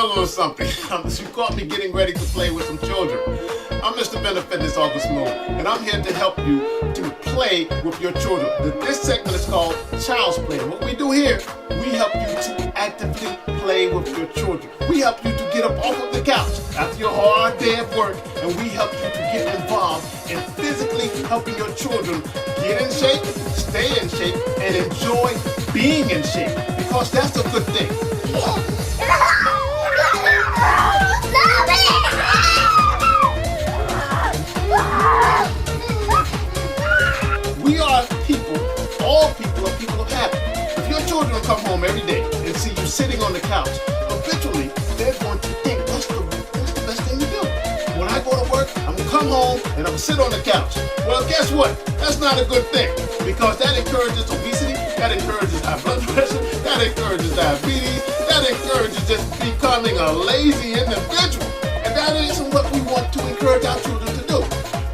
struggle with something. You caught me getting ready to play with some children. I'm Mr. Benefit this August Moon, and I'm here to help you to play with your children. This segment is called Child's Play. What we do here, we help you to actively play with your children. We help you to get up off of the couch after your hard day at work, and we help you to get involved in physically helping your children get in shape, stay in shape, and enjoy being in shape, because that's a good thing. We are people, all people are people of habit. If your children come home every day and see you sitting on the couch, eventually they're going to think that's the best thing to do. When I go to work, I'm going to come home and I'm going to sit on the couch. Well, guess what? That's not a good thing, because that encourages obesity, that encourages high blood pressure, that encourages diabetes, that encourages just becoming a lazy individual. And that isn't what we want to encourage our children to do.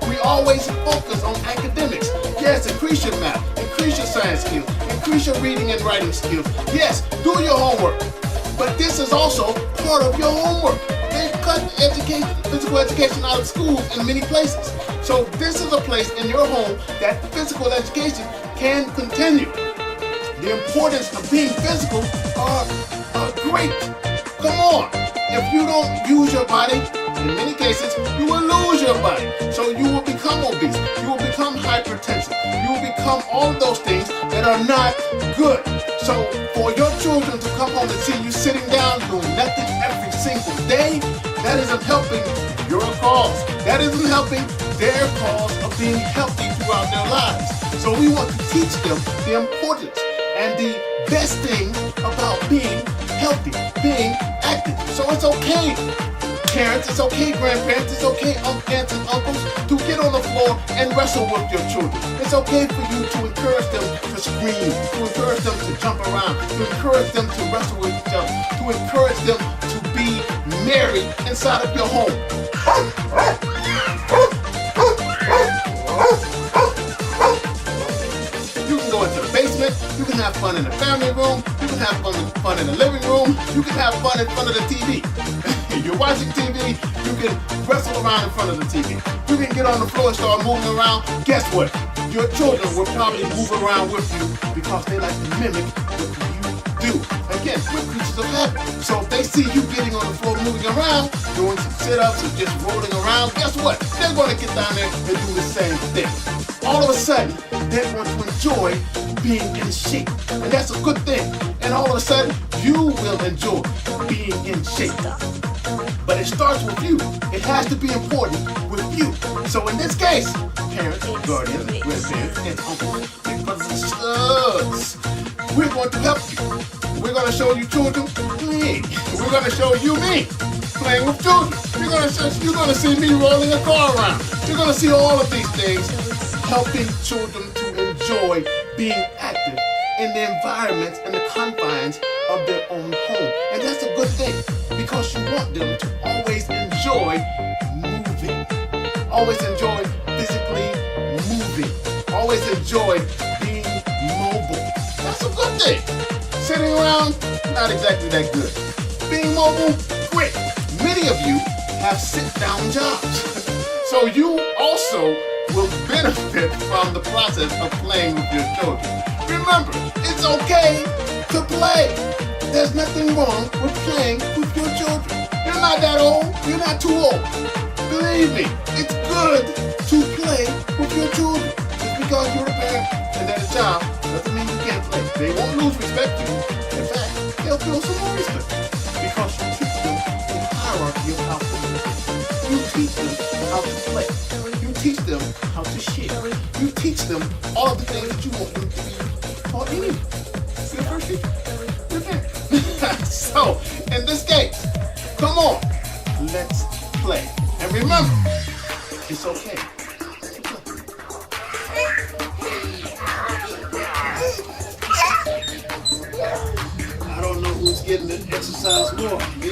We always focus on academics. Yes, increase your math, increase your science skills, increase your reading and writing skills. Yes, do your homework. But this is also part of your homework. They've cut physical education out of schools in many places. So this is a place in your home that physical education can continue. The importance of being physical are great. Come on. If you don't use your body, in many cases, you will lose your body. So you will become obese. You will become hypertensive. You will become all of those things that are not good. So for your children to come home and see you sitting down doing nothing every single day, that isn't helping your cause. That isn't helping their cause of being healthy throughout their lives. So we want to teach them the importance and the best thing about being healthy, being active. So it's okay, parents, it's okay, grandparents, it's okay, aunts and uncles, to get on the floor and wrestle with your children. It's okay for you to encourage them to scream, to encourage them to jump around, to encourage them to wrestle with each other, to encourage them to be merry inside of your home. You can go into the basement, you can have fun in the family room, you can have fun in the living room, you can have fun in front of the TV. If you're watching TV, you can wrestle around in front of the TV. You can get on the floor and start moving around. Guess what? Your children will probably move around with you because they like to mimic what you do. Again, we're creatures of habit. So if they see you getting on the floor, moving around, doing some sit-ups and just rolling around, guess what? They're going to get down there and do the same thing. All of a sudden, they're going to enjoy being in shape. And that's a good thing. And all of a sudden, you will enjoy being in shape. But it starts with you. It has to be important with you. So in this case, parents, guardians, grandparents, and uncles, big brothers and sisters, we're going to help you. We're going to show you children playing. We're going to show you me playing with children. You're going to see me rolling a car around. You're going to see all of these things helping children to enjoy being active in the environments and the confines of their own home. And that's a good thing, because you want them to always enjoy moving, always enjoy physically moving, always enjoy being mobile. That's a good thing. Sitting around, not exactly that good. Being mobile, great. Many of you have sit-down jobs. So you also will benefit from the process of playing with your children. Remember, it's okay to play. There's nothing wrong with playing with your children. You're not that old. You're not too old. Believe me, it's good to play with your children. Just because you're a parent and they're a child doesn't mean you can't play. They won't lose respect to you. In fact, they'll feel some more respect because you teach them the hierarchy of how to play. You teach them how to play. You teach them how to share. You teach them all of the things that you want them to be taught anyway. Your first teacher. Your parent. So, in this case, come on, let's play. And remember, it's okay to play. I don't know who's getting the exercise more, me